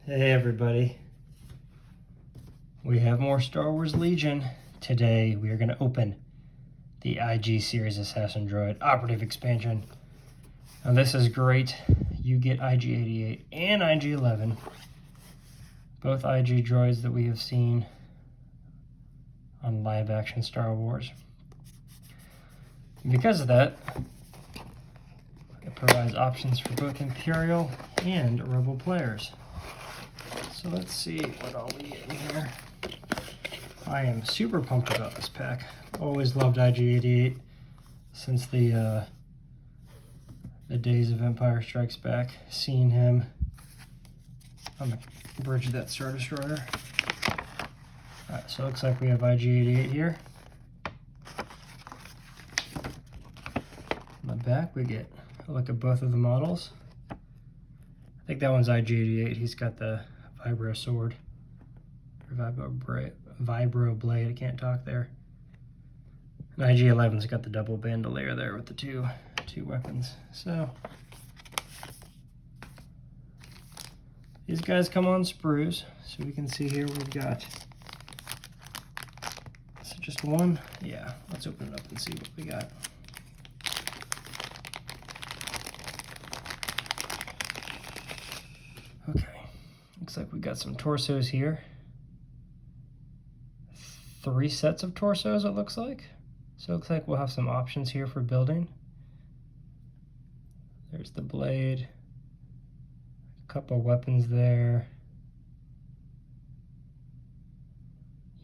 Hey everybody, we have more Star Wars Legion. Today we are going to open the IG series Assassin Droid Operative Expansion. Now this is great. You get IG-88 and IG-11, both IG droids that we have seen on live action Star Wars. And because of that, it provides options for both Imperial and Rebel players. So let's see what all we get in here. I am super pumped about this pack. Always loved IG-88 since the days of Empire Strikes Back. Seeing him on the bridge of that Star Destroyer. Alright, so it looks like we have IG-88 here. On the back we get a look at both of the models. I think that one's IG-88. He's got the Vibro sword, or Vibro blade, I can't talk there. And IG-11's got the double bandolier there with the two weapons. So these guys come on sprues, so we can see here we've got, is it just one? Yeah, let's open it up and see what we got. Okay. Looks like we got some torsos here. 3 sets of torsos, it looks like. So it looks like we'll have some options here for building. There's the blade. A couple weapons there.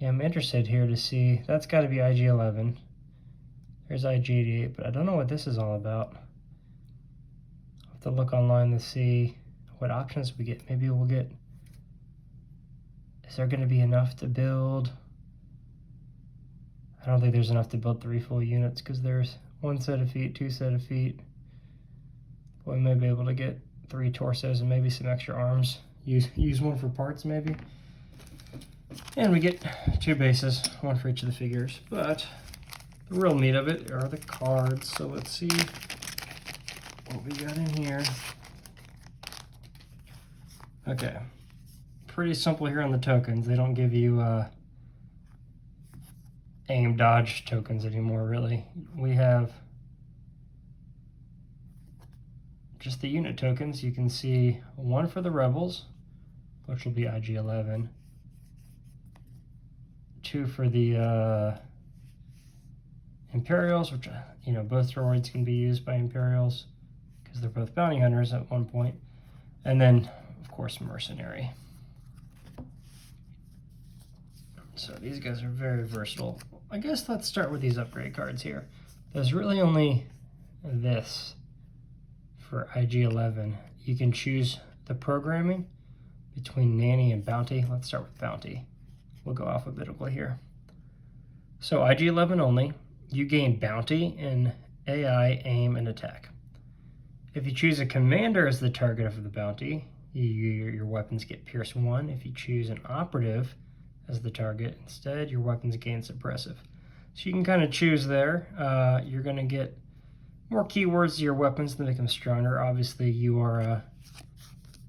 Yeah, I'm interested here to see. That's got to be IG-11. There's IG-88, but I don't know what this is all about. I'll have to look online to see what options we get. Maybe we'll get... Is there going to be enough to build? I don't think there's enough to build 3 full units because there's 1 set of feet, 2 set of feet. But we may be able to get 3 torsos and maybe some extra arms. Use one for parts maybe. And we get 2 bases, 1 for each of the figures. But the real meat of it are the cards. So let's see what we got in here. Okay. Pretty simple here on the tokens. They don't give you aim dodge tokens anymore, really. We have just the unit tokens. You can see 1 for the Rebels, which will be IG-11. 2 for the Imperials, which, you know, both droids can be used by Imperials because they're both bounty hunters at one point. And then, of course, Mercenary. So these guys are very versatile. I guess let's start with these upgrade cards here. There's really only this for IG-11. You can choose the programming between Nanny and Bounty. Let's start with Bounty. We'll go alphabetically here. So IG-11 only, you gain Bounty in AI, Aim, and Attack. If you choose a commander as the target of the Bounty, your weapons get Pierce 1. If you choose an operative as the target instead, your weapons gain suppressive. So you can kind of choose there. You're going to get more keywords to your weapons to make them stronger. Obviously you are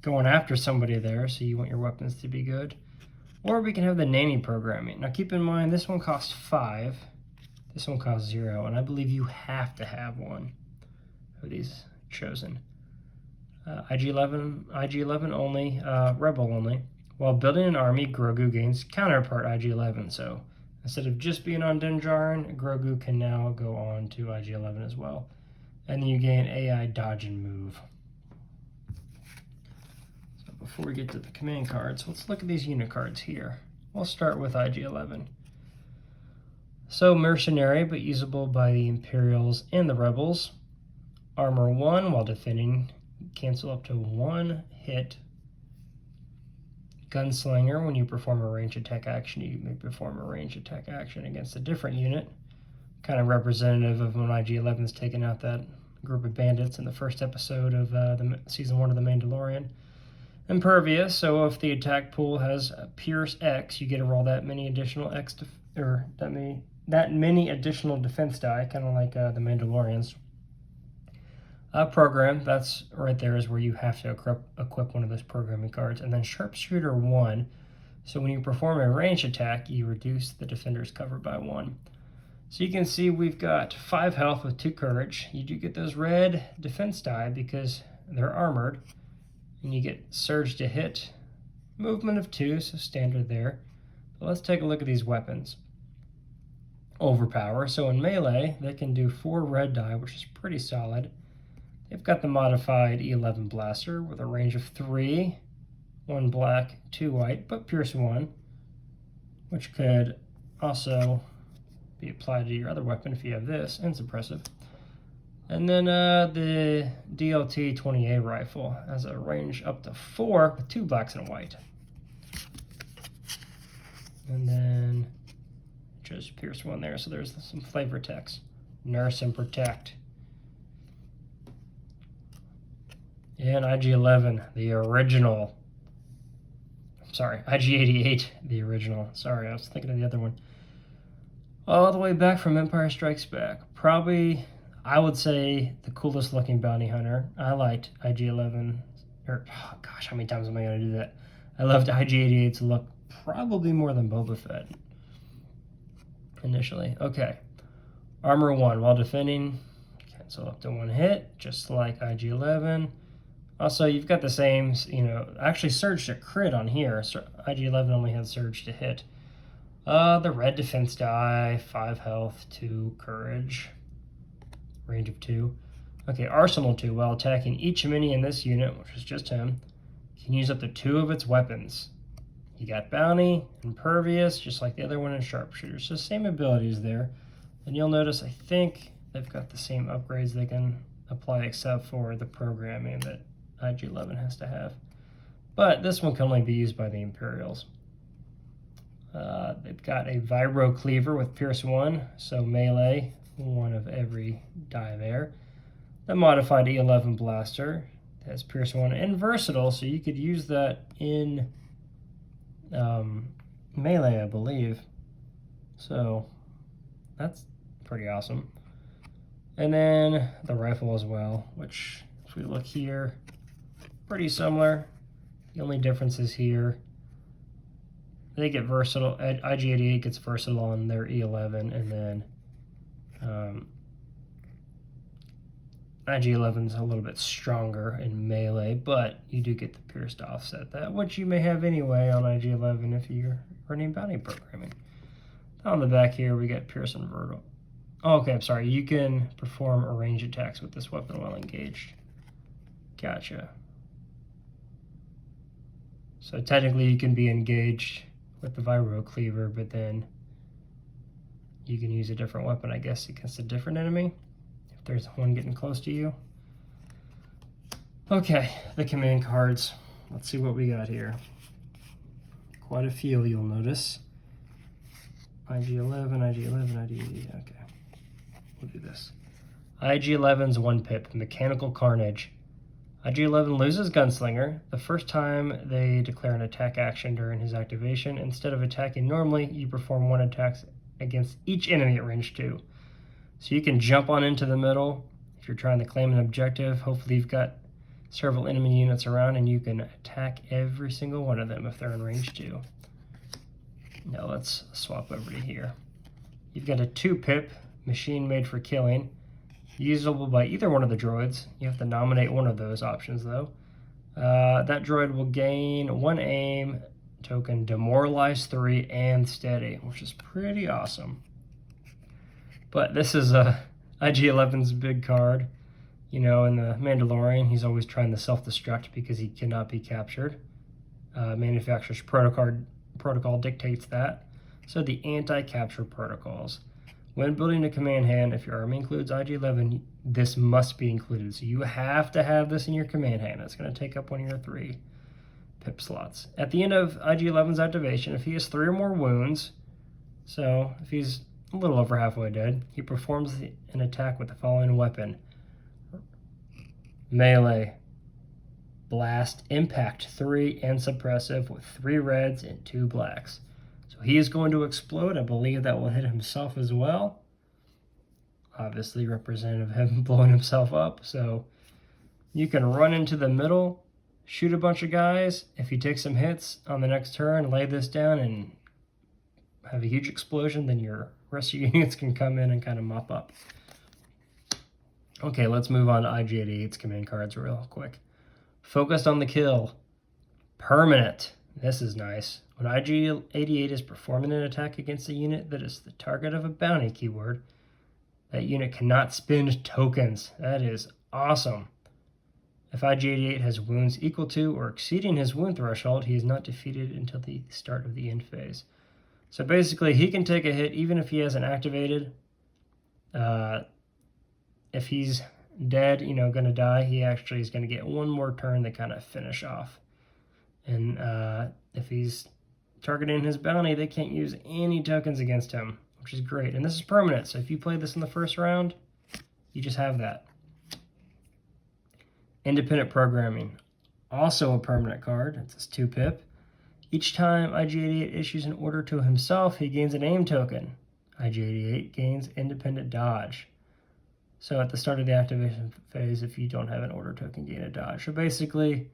going after somebody there, so you want your weapons to be good. Or we can have the Nanny programming. Now keep in mind this one costs 5, this one costs 0, and I believe you have to have one of these chosen. IG-11 only, Rebel only. While building an army, Grogu gains counterpart IG-11. So instead of just being on Din Djarin, Grogu can now go on to IG-11 as well. And then you gain AI dodge and move. So before we get to the command cards, let's look at these unit cards here. We'll start with IG-11. So Mercenary, but usable by the Imperials and the Rebels. Armor 1 while defending, cancel up to 1 hit. Gunslinger, when you perform a range attack action, you may perform a range attack action against a different unit. Kind of representative of when IG-11's taken out that group of bandits in the first episode of the season 1 of The Mandalorian. Impervious, so if the attack pool has a Pierce X, you get to roll that many additional that many additional defense die, kind of like the Mandalorians. Program, that's right there is where you have to equip one of those programming cards. And then Sharpshooter 1. So when you perform a ranged attack, you reduce the defender's cover by 1. So you can see we've got 5 health with 2 courage. You do get those red defense die because they're armored. And you get surge to hit, movement of 2, so standard there. But let's take a look at these weapons. Overpower, so in melee, they can do 4 red die, which is pretty solid. They've got the modified E11 blaster with a range of 3, 1 black, 2 white, but pierce 1, which could also be applied to your other weapon if you have this, and suppressive. And then the DLT 20A rifle has a range up to 4 with 2 blacks and a white. And then just pierce 1 there, so there's some flavor text. Nurse and protect. And IG-11, the original. Sorry, IG-88, the original. Sorry, I was thinking of the other one. All the way back from Empire Strikes Back. Probably, I would say, the coolest looking bounty hunter. I liked IG-11, oh gosh, how many times am I going to do that? I loved IG-88's look probably more than Boba Fett initially. Okay, Armor 1, while defending, cancel up to 1 hit, just like IG-11. Also, you've got the same, actually surge to crit on here. So IG-11 only has surge to hit. The red defense die, 5 health, 2 courage, range of 2. Okay, Arsenal 2, while attacking each mini in this unit, which is just him, can use up to 2 of its weapons. You got Bounty, Impervious, just like the other one in Sharpshooter. So same abilities there. And you'll notice, I think they've got the same upgrades they can apply except for the programming that IG-11 has to have. But this one can only be used by the Imperials. They've got a Vibro Cleaver with Pierce 1, so melee, 1 of every die there. The modified E11 Blaster has Pierce 1 and Versatile, so you could use that in melee, I believe. So that's pretty awesome. And then the rifle as well, which if we look here, pretty similar. The only difference is here they get versatile. IG-88 gets versatile on their E11, and then IG-11 is a little bit stronger in melee, but you do get the pierce to offset that, which you may have anyway on IG-11 if you're running bounty programming. On the back here, we got pierce and vertical. Oh, okay, I'm sorry. You can perform ranged attacks with this weapon while engaged. Gotcha. So technically you can be engaged with the Vibro Cleaver, but then you can use a different weapon, I guess, against a different enemy, if there's one getting close to you. Okay, the command cards. Let's see what we got here. Quite a few, you'll notice. IG-11, IG-11, IG-88, okay. We'll do this. IG-11's 1 pip, Mechanical Carnage. IG-11 loses Gunslinger. The first time they declare an attack action during his activation, instead of attacking normally, you perform 1 attack against each enemy at range 2. So you can jump on into the middle if you're trying to claim an objective. Hopefully you've got several enemy units around and you can attack every single one of them if they're in range 2. Now let's swap over to here. You've got a 2 pip, Machine Made for Killing. Usable by either one of the droids. You have to nominate one of those options though. That droid will gain 1 aim token, Demoralize 3, and Steady, which is pretty awesome. But this is IG-11's big card. You know, in the Mandalorian, he's always trying to self-destruct because he cannot be captured. Manufacturer's protocol dictates that. So the anti-capture protocols. When building a command hand, if your army includes IG-11, this must be included. So you have to have this in your command hand. That's going to take up one of your 3 pip slots. At the end of IG-11's activation, if he has 3 or more wounds, so if he's a little over halfway dead, he performs an attack with the following weapon. Melee, Blast, Impact 3, and Suppressive with 3 reds and 2 blacks. So he is going to explode. I believe that will hit himself as well. Obviously representative of him blowing himself up. So You can run into the middle, shoot a bunch of guys. If you take some hits on the next turn, lay this down and have a huge explosion, then your rest of your units can come in and kind of mop up. Okay, let's move on to IG-88's command cards real quick. Focused on the kill. Permanent. This is nice. When IG-88 is performing an attack against a unit that is the target of a bounty keyword, that unit cannot spend tokens. That is awesome. If IG-88 has wounds equal to or exceeding his wound threshold, he is not defeated until the start of the end phase. So basically, he can take a hit even if he hasn't activated. If he's dead, going to die, he actually is going to get one more turn to kind of finish off. And if he's targeting his bounty, they can't use any tokens against him, which is great. And this is permanent, so if you play this in the first round, you just have that. Independent Programming, also a permanent card. It's 2-pip. Each time IG-88 issues an order to himself, he gains an aim token. IG-88 gains Independent Dodge. So at the start of the activation phase, if you don't have an order token, gain a dodge. So basically,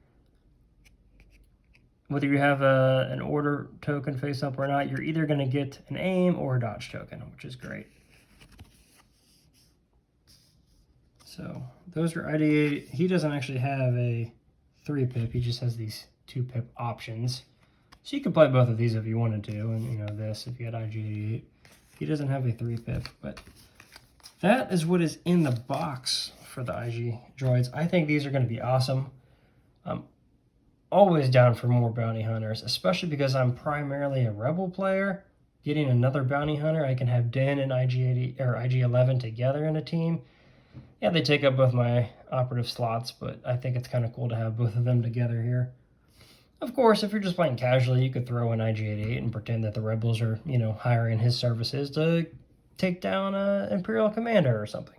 whether you have an order token face up or not, you're either going to get an aim or a dodge token, which is great. So those are IG-88. He doesn't actually have a 3-pip. He just has these 2-pip options. So you could play both of these if you wanted to, and this if you had IG-88. He doesn't have a 3-pip, but that is what is in the box for the IG droids. I think these are going to be awesome. I'm always down for more bounty hunters, especially because I'm primarily a rebel player. Getting another bounty hunter, I can have Den and IG-80 or IG-11 together in a team. Yeah, they take up both my operative slots, but I think it's kind of cool to have both of them together here. Of course, if you're just playing casually, you could throw in IG-88 and pretend that the rebels are, hiring his services to take down an Imperial commander or something.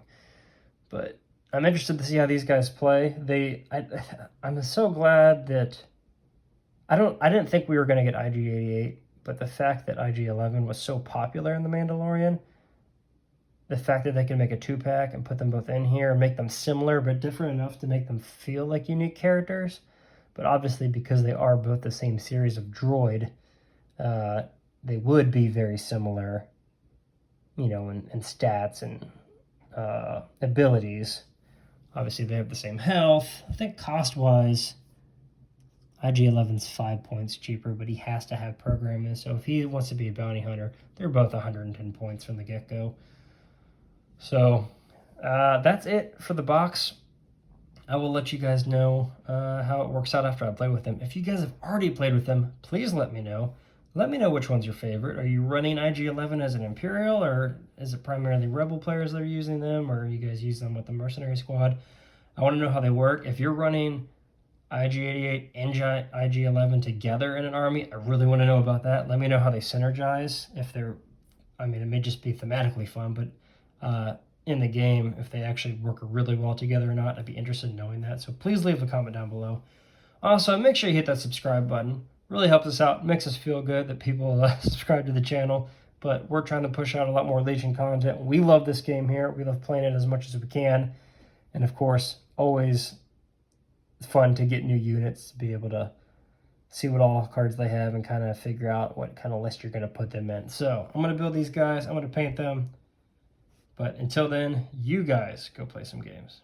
But I'm interested to see how these guys play. I'm so glad that I didn't think we were going to get IG-88, but the fact that IG-11 was so popular in The Mandalorian, the fact that they can make a 2-pack and put them both in here, make them similar but different enough to make them feel like unique characters. But obviously, because they are both the same series of droid, they would be very similar, in stats and abilities. Obviously, they have the same health. I think cost-wise, IG-11's 5 points cheaper, but he has to have programming. So if he wants to be a bounty hunter, they're both 110 points from the get-go. So that's it for the box. I will let you guys know how it works out after I play with them. If you guys have already played with them, please let me know. Let me know which one's your favorite. Are you running IG-11 as an Imperial, or is it primarily Rebel players that are using them, or you guys use them with the Mercenary Squad? I want to know how they work. If you're running IG-88 and IG-11 together in an army, I really want to know about that. Let me know how they synergize. It may just be thematically fun, but in the game, if they actually work really well together or not, I'd be interested in knowing that. So please leave a comment down below. Also, make sure you hit that subscribe button. Really helps us out. Makes us feel good that people subscribe to the channel. But we're trying to push out a lot more Legion content. We love this game here. We love playing it as much as we can. And of course, always fun to get new units, to be able to see what all cards they have and kind of figure out what kind of list you're going to put them in. So I'm going to build these guys. I'm going to paint them. But until then, you guys go play some games.